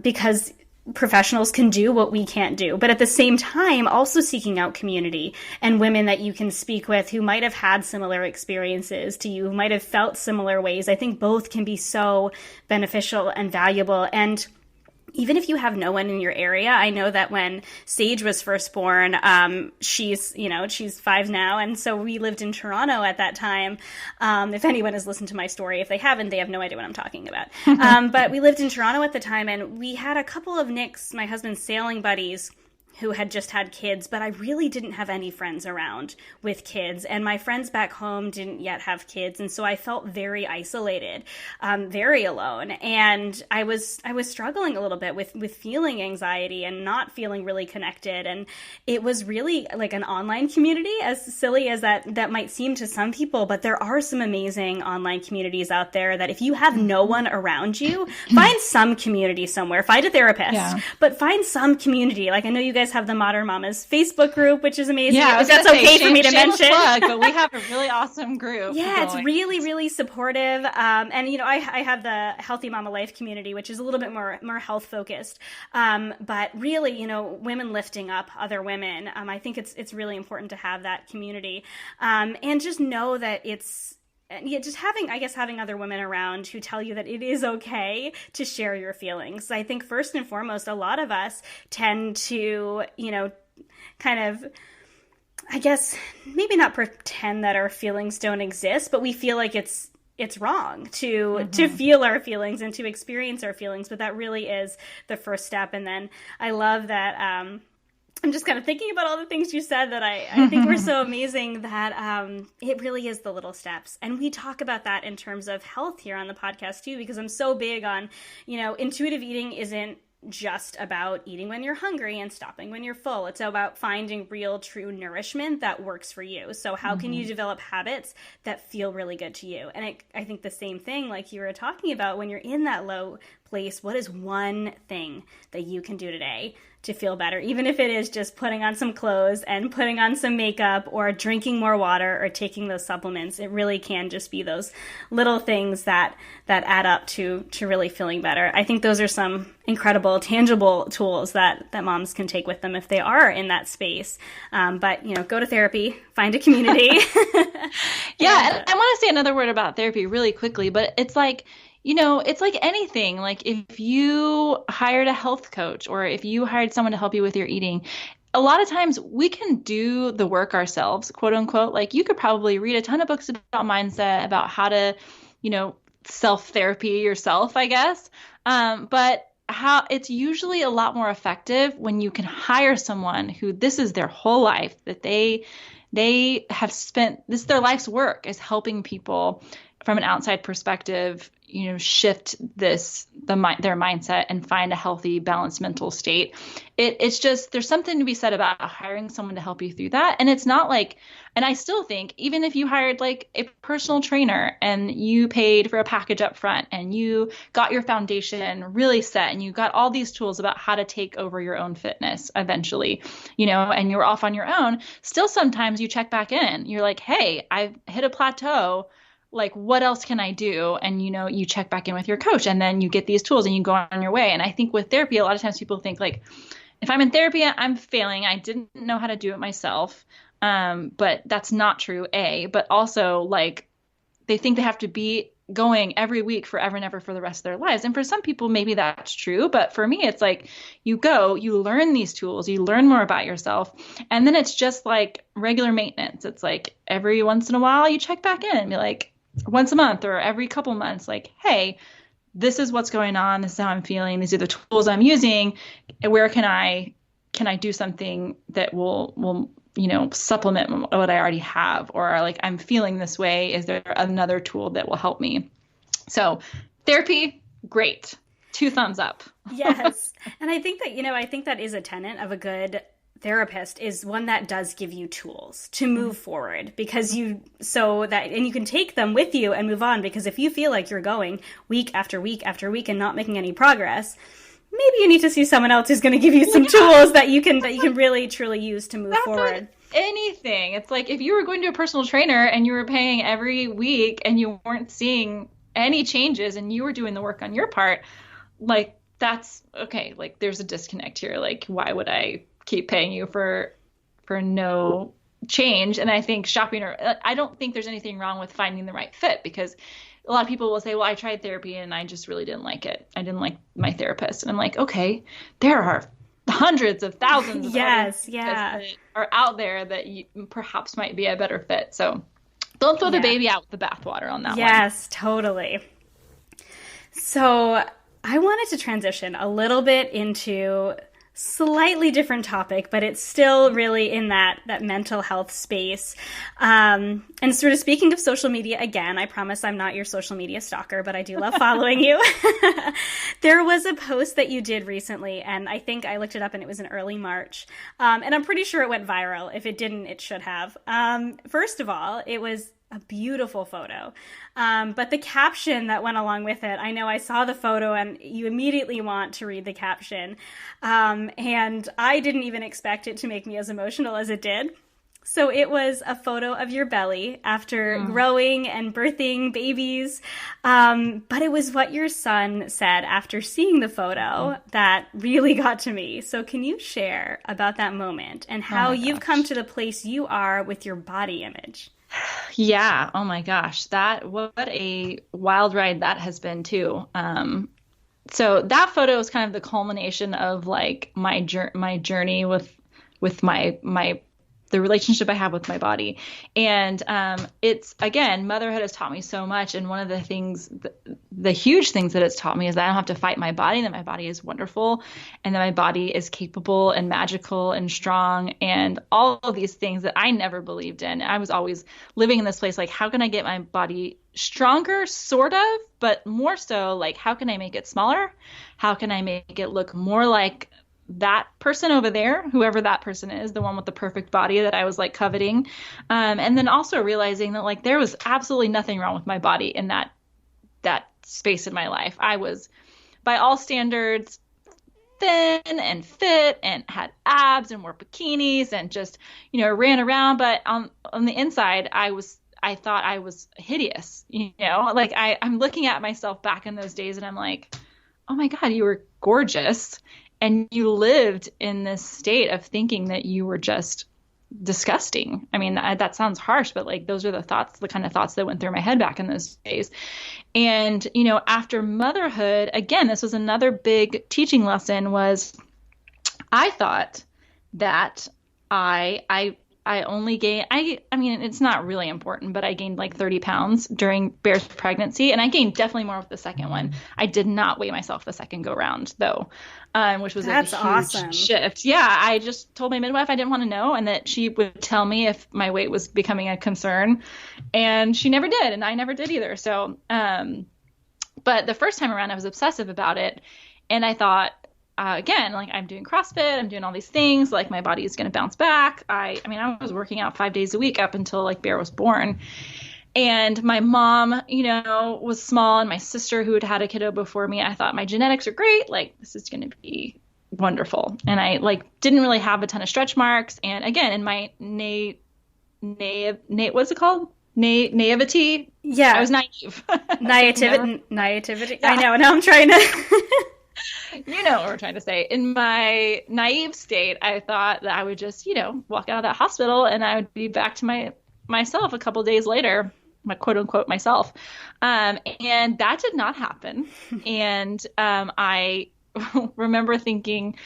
because professionals can do what we can't do. But at the same time, also seeking out community and women that you can speak with who might have had similar experiences to you, who might have felt similar ways. I think both can be so beneficial and valuable. And even if you have no one in your area, I know that when Sage was first born, she's 5 now. And so we lived in Toronto at that time. If anyone has listened to my story, if they haven't, they have no idea what I'm talking about. But we lived in Toronto at the time, and we had a couple of Nick's, my husband's sailing buddies, who had just had kids, but I really didn't have any friends around with kids. And my friends back home didn't yet have kids. And so I felt very isolated, very alone. And I was struggling a little bit with feeling anxiety and not feeling really connected. And it was really like an online community, as silly as that might seem to some people. But there are some amazing online communities out there that if you have no one around you, find some community somewhere. Find a therapist, but find some community. Like I know you guys have the Modern Mamas Facebook group, which is amazing. Yeah, if that's okay for me to mention. Plug, but we have a really awesome group. Yeah, it's really, really supportive. And I have the Healthy Mama Life community, which is a little bit more health focused. But really, women lifting up other women. I think it's really important to have that community. And just know that just having other women around who tell you that it is okay to share your feelings. I think first and foremost, a lot of us tend to, kind of, I guess, maybe not pretend that our feelings don't exist, but we feel like it's wrong to feel our feelings and to experience our feelings. But that really is the first step. And then I love that, I'm just kind of thinking about all the things you said that I think were so amazing, that it really is the little steps. And we talk about that in terms of health here on the podcast too, because I'm so big on, intuitive eating isn't just about eating when you're hungry and stopping when you're full. It's about finding real, true nourishment that works for you. So how can you develop habits that feel really good to you? And I think the same thing, like you were talking about, when you're in that low place, what is one thing that you can do today to feel better, even if it is just putting on some clothes and putting on some makeup or drinking more water or taking those supplements? It really can just be those little things that add up to really feeling better. I think those are some incredible, tangible tools that moms can take with them if they are in that space. But, go to therapy, find a community. Yeah. And I want to say another word about therapy really quickly, but it's like, it's like anything. Like if you hired a health coach or if you hired someone to help you with your eating, a lot of times we can do the work ourselves, quote unquote. Like you could probably read a ton of books about mindset, about how to, self-therapy yourself, I guess. But how it's usually a lot more effective when you can hire someone who this is their whole life, that they have spent this, their life's work is helping people from an outside perspective, shift their mindset and find a healthy, balanced mental state. It's just, there's something to be said about hiring someone to help you through that. And it's not like, and I still think even if you hired like a personal trainer and you paid for a package up front and you got your foundation really set and you got all these tools about how to take over your own fitness eventually, and you're off on your own, still sometimes you check back in. You're like, hey, I've hit a plateau. Like, what else can I do? And, you check back in with your coach and then you get these tools and you go on your way. And I think with therapy, a lot of times people think like, if I'm in therapy, I'm failing. I didn't know how to do it myself. But that's not true, A, but also like they think they have to be going every week forever and ever for the rest of their lives. And for some people, maybe that's true. But for me, it's like you go, you learn these tools, you learn more about yourself. And then it's just like regular maintenance. It's like every once in a while you check back in and be like once a month or every couple months, like, hey, this is what's going on. This is how I'm feeling. These are the tools I'm using. Where can I do something that will supplement what I already have, or like I'm feeling this way. Is there another tool that will help me? So therapy, great. 2 thumbs up. Yes. And I think that is a tenet of a good therapist, is one that does give you tools to move forward, because you can take them with you and move on. Because if you feel like you're going week after week after week and not making any progress, maybe you need to see someone else who's going to give you some tools that you can really truly use to move forward. Anything. It's like if you were going to a personal trainer and you were paying every week and you weren't seeing any changes and you were doing the work on your part, like that's okay. Like there's a disconnect here. Like why would I keep paying you for no change? And I think I don't think there's anything wrong with finding the right fit, because a lot of people will say, well, I tried therapy and I just really didn't like it. I didn't like my therapist. And I'm like, okay, there are hundreds of thousands of that are out there that perhaps might be a better fit. So don't throw the baby out with the bathwater on that one. Yes, totally. So I wanted to transition a little bit into slightly different topic, but it's still really in that mental health space. And sort of speaking of social media, again, I promise I'm not your social media stalker, but I do love following you. There was a post that you did recently, and I think I looked it up and it was in early March. And I'm pretty sure it went viral. If it didn't, it should have. First of all, it was a beautiful photo. But the caption that went along with it, I know I saw the photo and you immediately want to read the caption. And I didn't even expect it to make me as emotional as it did. So it was a photo of your belly after growing and birthing babies. But it was what your son said after seeing the photo that really got to me. So can you share about that moment and how you've come to the place you are with your body image? Yeah. Oh my gosh. What a wild ride that has been too. So that photo is kind of the culmination of like my journey with the relationship I have with my body. And it's, again, motherhood has taught me so much. And one of the things, the huge things that it's taught me is that I don't have to fight my body, that my body is wonderful, and that my body is capable and magical and strong and all of these things that I never believed in. I was always living in this place like, how can I get my body stronger, sort of, but more so like, how can I make it smaller? How can I make it look more like that person over there, whoever that person is, the one with the perfect body that I was like coveting. And then also realizing that like there was absolutely nothing wrong with my body in that space in my life. I was, by all standards, thin and fit and had abs and wore bikinis and just, ran around. But on the inside, I thought I was hideous, like I'm looking at myself back in those days and I'm like, oh my God, you were gorgeous. And you lived in this state of thinking that you were just disgusting. I mean, that sounds harsh, but like those are the kind of thoughts that went through my head back in those days. And, after motherhood, again, this was another big teaching lesson was I thought that I only gained, I mean, it's not really important, but I gained like 30 pounds during Bear's pregnancy. And I gained definitely more with the second one. I did not weigh myself the second go round though, which was a huge shift. Yeah. I just told my midwife I didn't want to know and that she would tell me if my weight was becoming a concern. And she never did. And I never did either. So, but the first time around I was obsessive about it. And I thought, again, like I'm doing CrossFit, I'm doing all these things, like my body is going to bounce back. I was working out 5 days a week up until like Bear was born. And my mom, was small, and my sister who had had a kiddo before me, I thought my genetics are great. Like this is going to be wonderful. And I like didn't really have a ton of stretch marks. And again, in my what's it called? Naivety. Yeah. I was naive. Naivety. I know. Now I'm trying to You know what we're trying to say. In my naive state, I thought that I would just, walk out of that hospital and I would be back to myself a couple days later, my quote unquote myself. And that did not happen. And I remember thinking,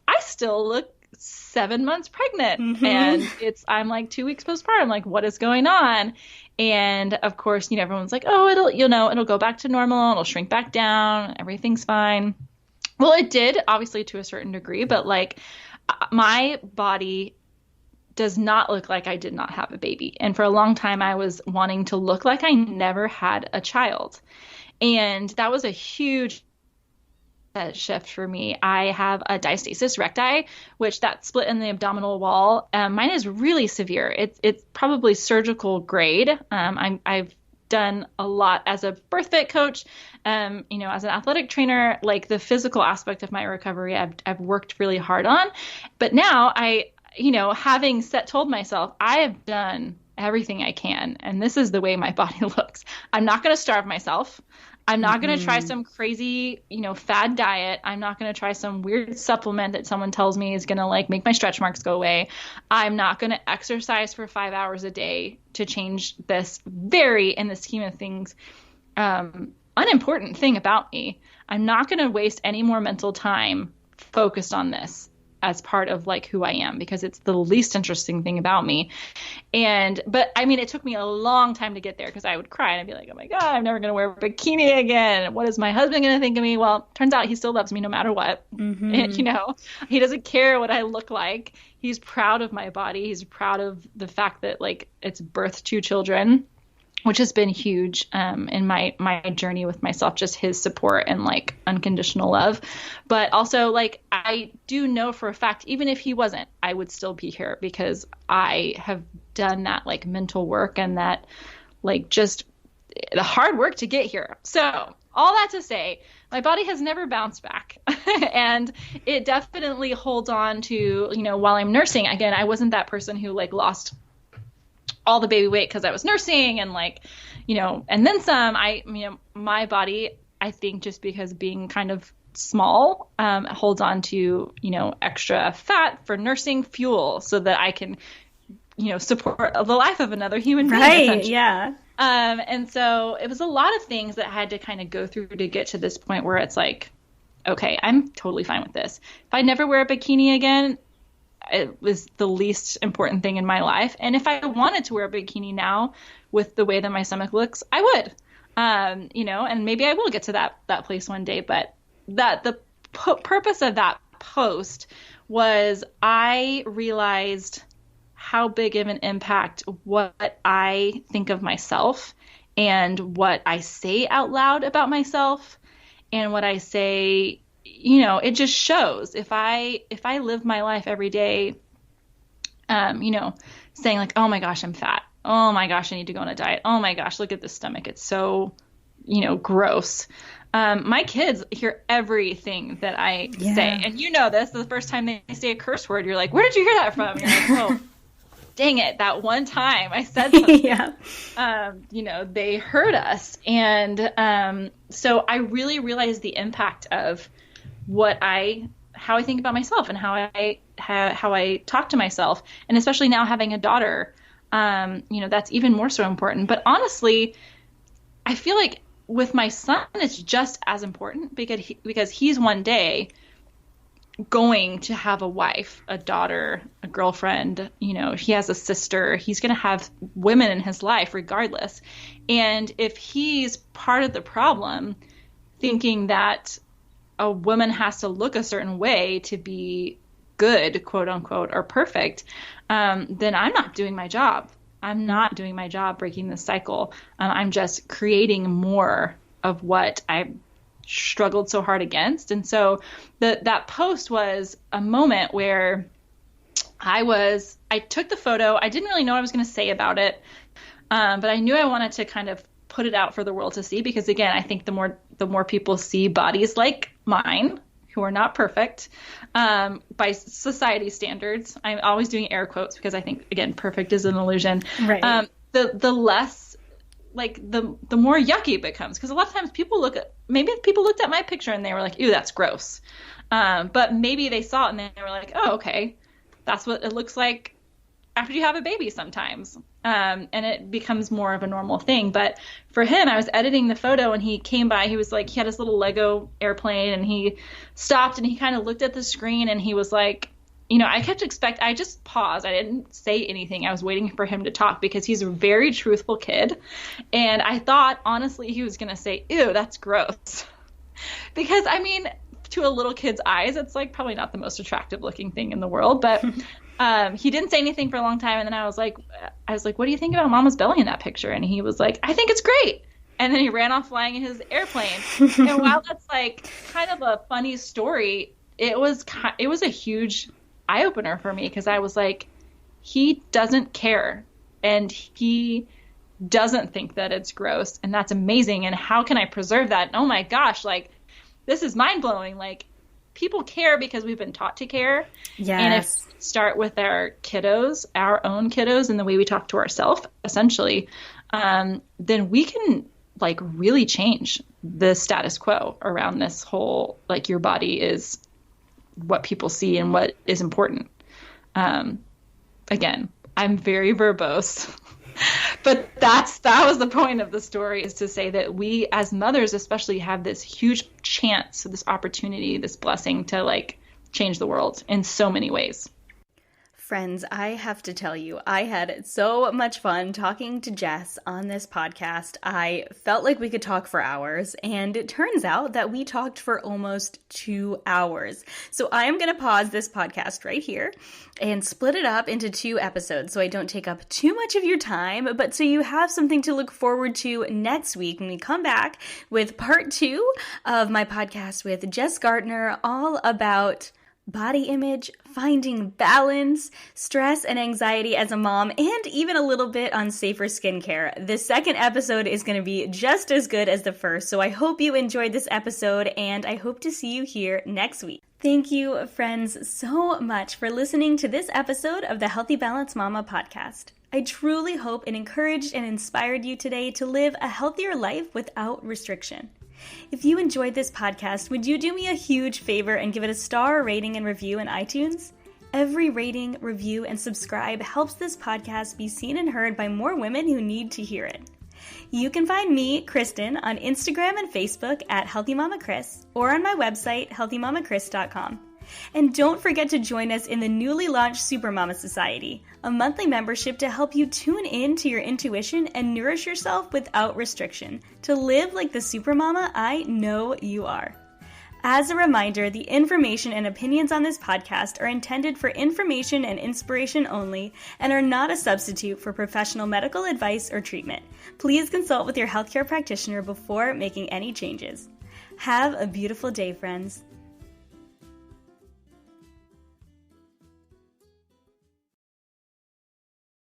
I still look 7 months pregnant, and I'm like 2 weeks postpartum. Like, what is going on? And of course, everyone's like, oh, it'll go back to normal. It'll shrink back down. Everything's fine. Well, it did, obviously, to a certain degree, but like my body does not look like I did not have a baby. And for a long time, I was wanting to look like I never had a child. And that was a huge shift for me. I have a diastasis recti, which that split in the abdominal wall. Mine is really severe. It's probably surgical grade. I've done a lot as a birth fit coach, as an athletic trainer. Like the physical aspect of my recovery, I've worked really hard on. But now having told myself I have done everything I can, and this is the way my body looks. I'm not going to starve myself. I'm not going to try some crazy, fad diet. I'm not going to try some weird supplement that someone tells me is going to like make my stretch marks go away. I'm not going to exercise for 5 hours a day to change this very, in the scheme of things, unimportant thing about me. I'm not going to waste any more mental time focused on this as part of like who I am, because it's the least interesting thing about me. But I mean, it took me a long time to get there, because I would cry and I'd be like, oh my God, I'm never going to wear a bikini again. What is my husband going to think of me? Well, turns out he still loves me no matter what. And, he doesn't care what I look like. He's proud of my body. He's proud of the fact that like it's birthed 2 children, which has been huge in my journey with myself, just his support and like unconditional love. But also like I do know for a fact, even if he wasn't, I would still be here, because I have done that like mental work and that like just the hard work to get here. So all that to say, my body has never bounced back. And it definitely holds on to, while I'm nursing. Again, I wasn't that person who like lost all the baby weight because I was nursing and like, and then some. My body, I think just because being kind of small, holds on to, extra fat for nursing fuel so that I can, support the life of another human being. Right. Yeah. And so it was a lot of things that I had to kind of go through to get to this point where it's like, okay, I'm totally fine with this. If I never wear a bikini again, it was the least important thing in my life. And if I wanted to wear a bikini now with the way that my stomach looks, I would, and maybe I will get to that place one day. But the purpose of that post was I realized how big of an impact what I think of myself and what I say out loud about myself and what I say, it just shows. If I live my life every day, saying like, oh my gosh, I'm fat. Oh my gosh, I need to go on a diet. Oh my gosh, look at this stomach. It's so, gross. My kids hear everything that I say. And this, the first time they say a curse word, you're like, where did you hear that from? You're like, oh, dang it. That one time I said something, they heard us. And so I really realized the impact of how I think about myself and how I talk to myself. And especially now having a daughter, that's even more so important. But honestly, I feel like with my son, it's just as important because he's one day going to have a wife, a daughter, a girlfriend, he has a sister, he's going to have women in his life regardless. And if he's part of the problem, thinking that a woman has to look a certain way to be good, quote unquote, or perfect, then I'm not doing my job. I'm not doing my job breaking this cycle. I'm just creating more of what I struggled so hard against. And so that post was a moment where I took the photo. I didn't really know what I was going to say about it. But I knew I wanted to kind of put it out for the world to see, because again, I think the more people see bodies like mine, who are not perfect, by society standards, I'm always doing air quotes because I think, again, perfect is an illusion. Right. The less, like, the more yucky it becomes. Because a lot of times people look at maybe people looked at my picture and they were like, ew, that's gross. But maybe they saw it and they were like, oh, okay, that's what it looks like after you have a baby sometimes. And it becomes more of a normal thing. But for him, I was editing the photo and he came by, he had his little Lego airplane, and he stopped and he kind of looked at the screen and he was like, I just paused. I didn't say anything. I was waiting for him to talk because he's a very truthful kid. And I thought, honestly, he was going to say, ew, that's gross. Because, I mean, to a little kid's eyes, it's like probably not the most attractive looking thing in the world. But he didn't say anything for a long time. And then I was like, what do you think about Mama's belly in that picture? And he was like, I think it's great. And then he ran off flying in his airplane. And while that's like kind of a funny story, it was a huge eye-opener for me, because I was like, he doesn't care and he doesn't think that it's gross, and that's amazing. And how can I preserve that? And oh my gosh, like, this is mind-blowing. Like, people care because we've been taught to care. Yes. And if we start with our own kiddos, and the way we talk to ourselves, essentially, then we can like really change the status quo around this whole, like, your body is what people see and what is important. Again, I'm very verbose, but that was the point of the story, is to say that we as mothers especially have this huge chance, this opportunity, this blessing to like change the world in so many ways. Friends, I have to tell you, I had so much fun talking to Jess on this podcast. I felt like we could talk for hours, and it turns out that we talked for almost 2 hours. So I am going to pause this podcast right here and split it up into 2 episodes so I don't take up too much of your time, but so you have something to look forward to next week when we come back with part 2 of my podcast with Jess Gaertner, all about body image, finding balance, stress and anxiety as a mom, and even a little bit on safer skincare. The second episode is going to be just as good as the first, so I hope you enjoyed this episode, and I hope to see you here next week. Thank you, friends, so much for listening to this episode of the Healthy Balance Mama podcast. I truly hope it encouraged and inspired you today to live a healthier life without restriction. If you enjoyed this podcast, would you do me a huge favor and give it a star rating and review in iTunes? Every rating, review, and subscribe helps this podcast be seen and heard by more women who need to hear it. You can find me, Kristin, on Instagram and Facebook at Healthy Mama Kris, or on my website, healthymamakris.com. And don't forget to join us in the newly launched Supermama Society, a monthly membership to help you tune in to your intuition and nourish yourself without restriction, to live like the supermama I know you are. As a reminder, the information and opinions on this podcast are intended for information and inspiration only and are not a substitute for professional medical advice or treatment. Please consult with your healthcare practitioner before making any changes. Have a beautiful day, friends.